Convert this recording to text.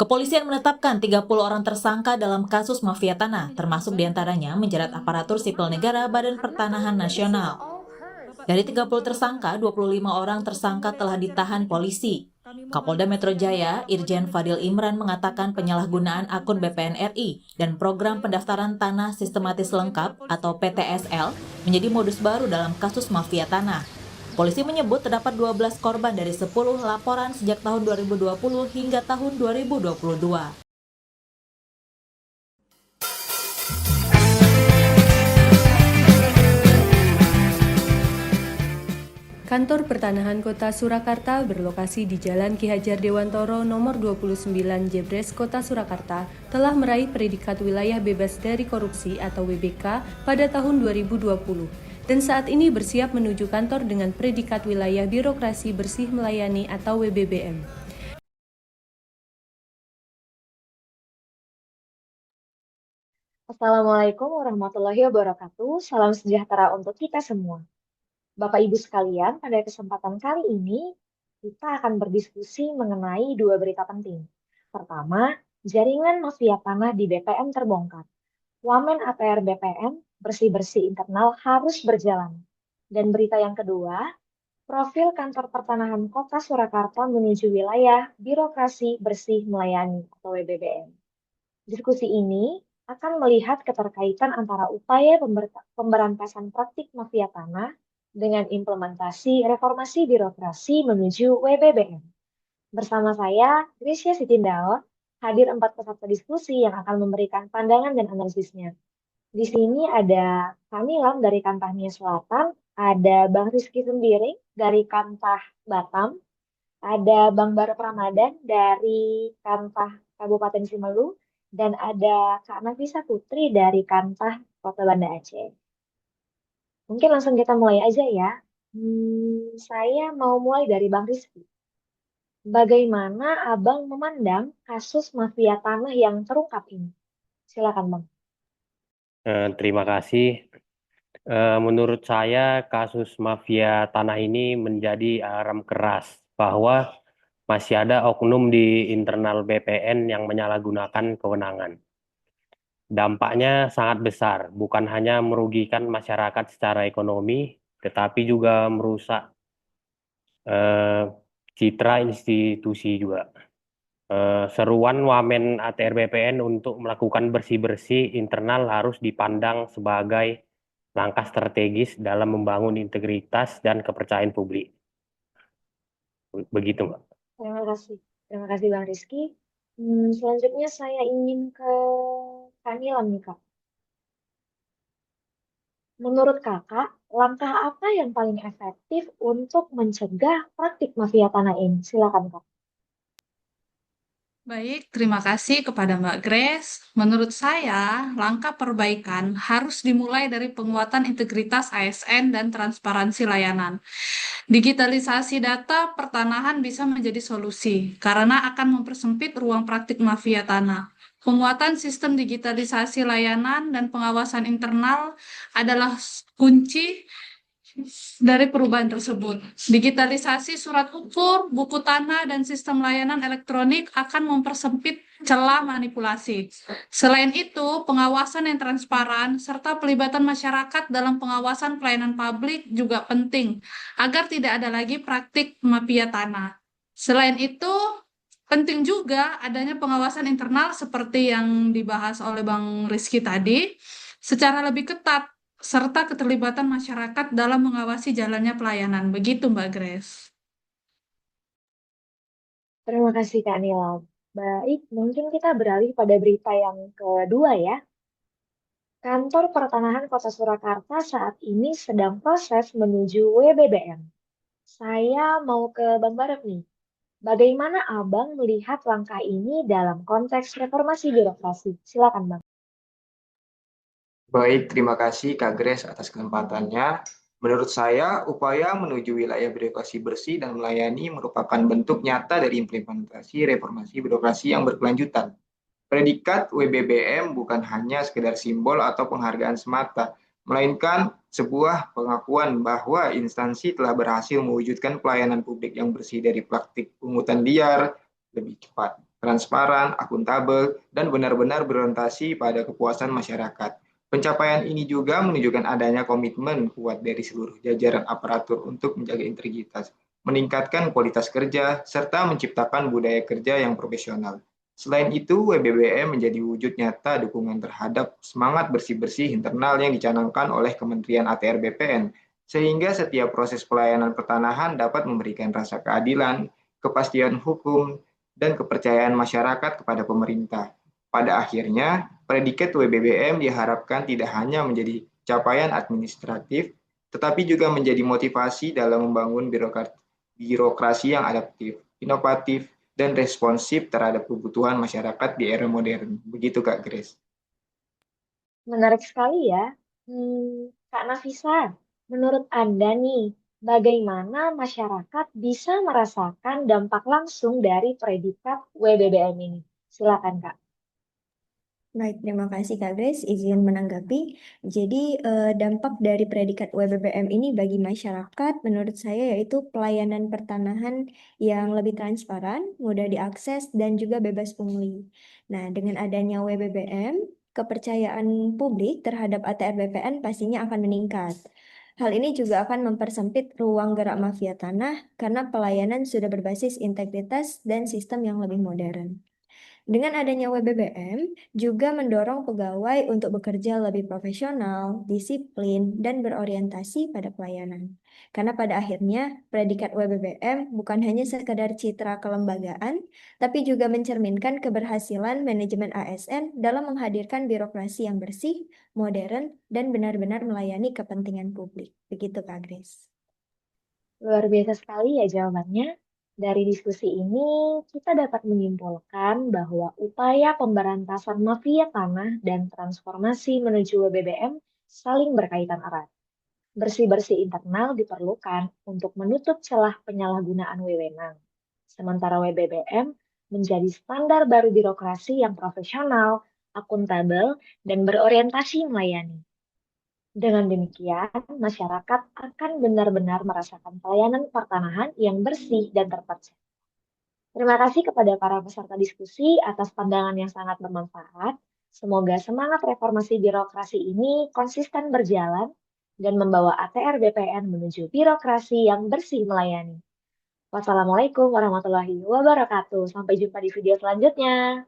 Kepolisian menetapkan 30 orang tersangka dalam kasus mafia tanah, termasuk diantaranya menjerat aparatur sipil negara Badan Pertanahan Nasional. Dari 30 tersangka, 25 orang tersangka telah ditahan polisi. Kapolda Metro Jaya, Irjen Fadil Imran mengatakan penyalahgunaan akun BPN RI dan program pendaftaran tanah sistematis lengkap atau PTSL menjadi modus baru dalam kasus mafia tanah. Polisi menyebut terdapat 12 korban dari 10 laporan sejak tahun 2020 hingga tahun 2022. Kantor Pertanahan Kota Surakarta berlokasi di Jalan Ki Hajar Dewantoro nomor 29 Jebres Kota Surakarta telah meraih predikat wilayah bebas dari korupsi atau WBK pada tahun 2020 dan saat ini bersiap menuju kantor dengan predikat wilayah birokrasi bersih melayani atau WBBM. Assalamualaikum warahmatullahi wabarakatuh. Salam sejahtera untuk kita semua. Bapak Ibu sekalian, pada kesempatan kali ini kita akan berdiskusi mengenai dua berita penting. Pertama, jaringan mafia tanah di BPN terbongkar. Wamen ATR BPN bersih-bersih internal harus berjalan. Dan berita yang kedua, profil kantor pertanahan Kota Surakarta menuju wilayah birokrasi bersih melayani atau WBBM. Diskusi ini akan melihat keterkaitan antara upaya pemberantasan praktik mafia tanah dengan implementasi reformasi birokrasi menuju WBBM. Bersama saya, Grisya Sitindao, hadir 4 peserta diskusi yang akan memberikan pandangan dan analisisnya. Di sini ada Kak Nilam dari Kantah Nia Selatan, ada Bang Rizky Sembiring dari Kantah Batam, ada Bang Bara Pramadan dari Kantah Kabupaten Simelu, dan ada Kak Nafisa Putri dari Kantah Kota Banda Aceh. Mungkin langsung kita mulai aja ya. Saya mau mulai dari Bang Rizky. Bagaimana Abang memandang kasus mafia tanah yang terungkap ini? Silakan Bang. Terima kasih. Menurut saya kasus mafia tanah ini menjadi alarm keras bahwa masih ada oknum di internal BPN yang menyalahgunakan kewenangan. Dampaknya sangat besar, bukan hanya merugikan masyarakat secara ekonomi, tetapi juga merusak citra institusi juga. Seruan Wamen ATR BPN untuk melakukan bersih-bersih internal harus dipandang sebagai langkah strategis dalam membangun integritas dan kepercayaan publik. Begitu, Mbak. Terima kasih. Terima kasih Bang Rizky. Selanjutnya saya ingin ke Kak Nilam nih Kak. Menurut Kakak, langkah apa yang paling efektif untuk mencegah praktik mafia tanah ini? Silakan Kak. Baik, terima kasih kepada Mbak Grace. Menurut saya, langkah perbaikan harus dimulai dari penguatan integritas ASN dan transparansi layanan. Digitalisasi data pertanahan bisa menjadi solusi karena akan mempersempit ruang praktik mafia tanah. Penguatan sistem digitalisasi layanan dan pengawasan internal adalah kunci dari perubahan tersebut. Digitalisasi surat ukur, buku tanah, dan sistem layanan elektronik akan mempersempit celah manipulasi. Selain itu, pengawasan yang transparan serta pelibatan masyarakat dalam pengawasan pelayanan publik juga penting agar tidak ada lagi praktik mafia tanah. Selain itu, penting juga adanya pengawasan internal seperti yang dibahas oleh Bang Rizky tadi secara lebih ketat serta keterlibatan masyarakat dalam mengawasi jalannya pelayanan. Begitu, Mbak Grace. Terima kasih Kak Nilam. Baik, mungkin kita beralih pada berita yang kedua ya. Kantor Pertanahan Kota Surakarta saat ini sedang proses menuju WBBM. Saya mau ke Bang Barep nih. Bagaimana Abang melihat langkah ini dalam konteks reformasi birokrasi? Silakan Bang. Baik, terima kasih Kak Grace atas kesempatannya. Menurut saya, upaya menuju wilayah birokrasi bersih dan melayani merupakan bentuk nyata dari implementasi reformasi birokrasi yang berkelanjutan. Predikat WBBM bukan hanya sekedar simbol atau penghargaan semata, melainkan sebuah pengakuan bahwa instansi telah berhasil mewujudkan pelayanan publik yang bersih dari praktik pungutan liar lebih cepat, transparan, akuntabel, dan benar-benar berorientasi pada kepuasan masyarakat. Pencapaian ini juga menunjukkan adanya komitmen kuat dari seluruh jajaran aparatur untuk menjaga integritas, meningkatkan kualitas kerja, serta menciptakan budaya kerja yang profesional. Selain itu, WBBM menjadi wujud nyata dukungan terhadap semangat bersih-bersih internal yang dicanangkan oleh Kementerian ATR BPN, sehingga setiap proses pelayanan pertanahan dapat memberikan rasa keadilan, kepastian hukum, dan kepercayaan masyarakat kepada pemerintah. Pada akhirnya, predikat WBBM diharapkan tidak hanya menjadi capaian administratif, tetapi juga menjadi motivasi dalam membangun birokrasi yang adaptif, inovatif, dan responsif terhadap kebutuhan masyarakat di era modern. Begitu Kak Grace. Menarik sekali ya. Kak Nafisa, menurut Anda nih, bagaimana masyarakat bisa merasakan dampak langsung dari predikat WBBM ini? Silakan Kak. Baik, terima kasih Kak Grace izin menanggapi. Jadi dampak dari predikat WBBM ini bagi masyarakat menurut saya yaitu pelayanan pertanahan yang lebih transparan, mudah diakses, dan juga bebas pungli. Nah, dengan adanya WBBM, kepercayaan publik terhadap ATR BPN pastinya akan meningkat. Hal ini juga akan mempersempit ruang gerak mafia tanah karena pelayanan sudah berbasis integritas dan sistem yang lebih modern. Dengan adanya WBBM, juga mendorong pegawai untuk bekerja lebih profesional, disiplin, dan berorientasi pada pelayanan. Karena pada akhirnya, predikat WBBM bukan hanya sekedar citra kelembagaan, tapi juga mencerminkan keberhasilan manajemen ASN dalam menghadirkan birokrasi yang bersih, modern, dan benar-benar melayani kepentingan publik. Begitu, Kak Grace. Luar biasa sekali ya jawabannya. Dari diskusi ini, kita dapat menyimpulkan bahwa upaya pemberantasan mafia tanah dan transformasi menuju WBBM saling berkaitan erat. Bersih-bersih internal diperlukan untuk menutup celah penyalahgunaan wewenang. Sementara WBBM menjadi standar baru birokrasi yang profesional, akuntabel, dan berorientasi melayani. Dengan demikian, masyarakat akan benar-benar merasakan pelayanan pertanahan yang bersih dan terpercaya. Terima kasih kepada para peserta diskusi atas pandangan yang sangat bermanfaat. Semoga semangat reformasi birokrasi ini konsisten berjalan dan membawa ATR BPN menuju birokrasi yang bersih melayani. Wassalamualaikum warahmatullahi wabarakatuh. Sampai jumpa di video selanjutnya.